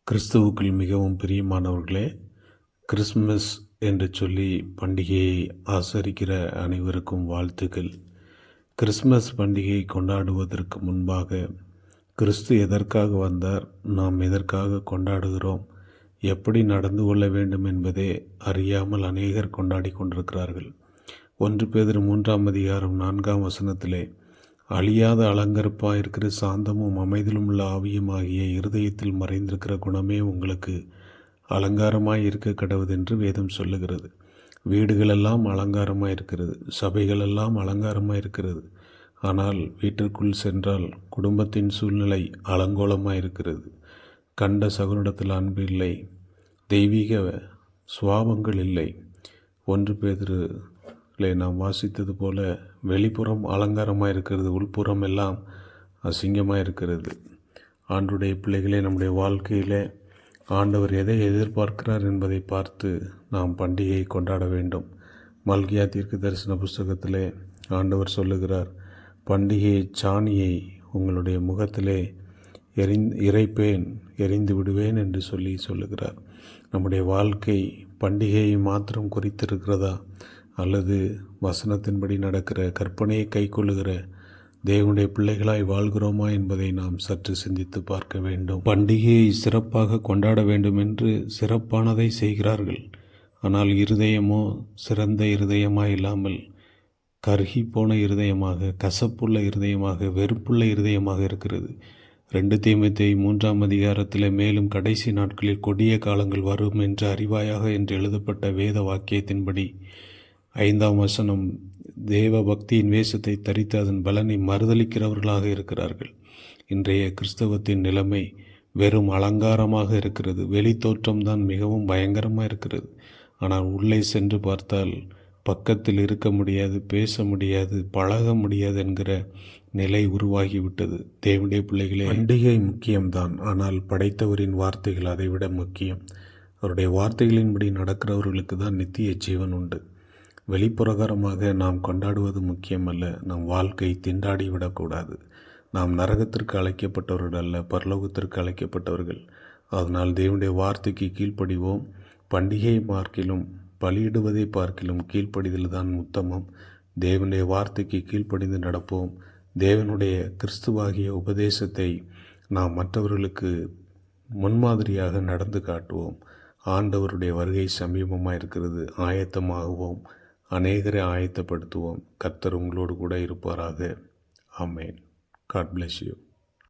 கிறிஸ்துவுக்குள் மிகவும் பிரியமானவர்களே, கிறிஸ்மஸ் என்று சொல்லி பண்டிகையை ஆசரிக்கிற அனைவருக்கும் வாழ்த்துக்கள். கிறிஸ்மஸ் பண்டிகையை கொண்டாடுவதற்கு முன்பாக கிறிஸ்து எதற்காக வந்தார், நாம் எதற்காக கொண்டாடுகிறோம், எப்படி நடந்து கொள்ள வேண்டும் என்பதே அறியாமல் அநேகர் கொண்டாடி கொண்டிருக்கிறார்கள். 1 பேதுரு 3:4 அழியாத அலங்கரிப்பாக இருக்கிற சாந்தமும் அமைதியிலும் உள்ள ஆவியும் ஆகிய இருதயத்தில் மறைந்திருக்கிற குணமே உங்களுக்கு அலங்காரமாய் இருக்க கடவுது என்று வேதம் சொல்லுகிறது. வீடுகளெல்லாம் அலங்காரமாக இருக்கிறது, சபைகளெல்லாம் அலங்காரமாக இருக்கிறது. ஆனால் வீட்டிற்குள் சென்றால் குடும்பத்தின் சூழ்நிலை அலங்கோலமாக இருக்கிறது. கண்ட சகுனிடத்தில் அன்பு இல்லை, தெய்வீக சுவாபங்கள் இல்லை. 1 பேதுரு நாம் வாசித்தது போல வெளிப்புறம் அலங்காரமாக இருக்கிறது, உள்புறம் எல்லாம் அசிங்கமாக இருக்கிறது. ஆண்டுடைய பிள்ளைகளே, நம்முடைய வாழ்க்கையில் ஆண்டவர் எதை எதிர்பார்க்கிறார் என்பதை பார்த்து நாம் பண்டிகையை கொண்டாட வேண்டும். மல்கியா தீர்க்கதரிசன புஸ்தகத்திலே ஆண்டவர் சொல்லுகிறார், பண்டிகை சாணியை உங்களுடைய முகத்திலே இறைப்பேன், எரிந்து விடுவேன் என்று சொல்லுகிறார். நம்முடைய வாழ்க்கை பண்டிகையை மாத்திரம் குறித்திருக்கிறதா, அல்லது வசனத்தின்படி நடக்கிற கற்பனையை கைக்கொள்ளுகிற தேவனுடைய பிள்ளைகளாய் வாழ்கிறோமா என்பதை நாம் சற்று சிந்தித்து பார்க்க வேண்டும். பண்டிகையை சிறப்பாக கொண்டாட வேண்டும் என்று சிறப்பானதை செய்கிறார்கள். ஆனால் இருதயமோ சிறந்த இருதயமாக இல்லாமல் கருகி போன இருதயமாக, கசப்புள்ள இருதயமாக, வெறுப்புள்ள இருதயமாக இருக்கிறது. 2 தீமோத்தேயு 3 மேலும் கடைசி நாட்களில் கொடிய காலங்கள் வரும் என்று அறிவாயாக என்று எழுதப்பட்ட வேத வாக்கியத்தின்படி 5 தேவ பக்தியின் வேஷத்தை தரித்து அதன் பலனை மறுதளிக்கிறவர்களாக இருக்கிறார்கள். இன்றைய கிறிஸ்தவத்தின் நிலைமை வெறும் அலங்காரமாக இருக்கிறது. வெளி தோற்றம்தான் மிகவும் பயங்கரமாக இருக்கிறது. ஆனால் உள்ளே சென்று பார்த்தால் பக்கத்தில் இருக்க முடியாது, பேச முடியாது, பழக முடியாது என்கிற நிலை உருவாகிவிட்டது. தேவனுடைய பிள்ளைகளே, பண்டிகை முக்கியம்தான், ஆனால் படைத்தவரின் வார்த்தைகள் அதைவிட முக்கியம். அவருடைய வார்த்தைகளின்படி நடக்கிறவர்களுக்கு தான் நித்திய ஜீவன் உண்டு. வெளிப்புறகரமாக நாம் கொண்டாடுவது முக்கியமல்ல. நம் வாழ்க்கை திண்டாடி விடக்கூடாது. நாம் நரகத்திற்கு அழைக்கப்பட்டவர்கள் அல்ல, பரலோகத்திற்கு அழைக்கப்பட்டவர்கள். அதனால் தேவனுடைய வார்த்தைக்கு கீழ்ப்படிவோம். பண்டிகையை பார்க்கிலும் பலியிடுவதை பார்க்கிலும் கீழ்ப்படிதல் தான் உத்தமம். தேவனுடைய வார்த்தைக்கு கீழ்ப்படிந்து நடப்போம். தேவனுடைய கிறிஸ்துவாகிய உபதேசத்தை நாம் மற்றவர்களுக்கு முன்மாதிரியாக நடந்து காட்டுவோம். ஆண்டவருடைய வருகை சமீபமாக இருக்கிறது. ஆயத்தமாகுவோம், அநேகரை ஆயத்தப்படுத்துவோம். கர்த்தர் உங்களோடு கூட இருப்பாராக. ஆமென். God bless you.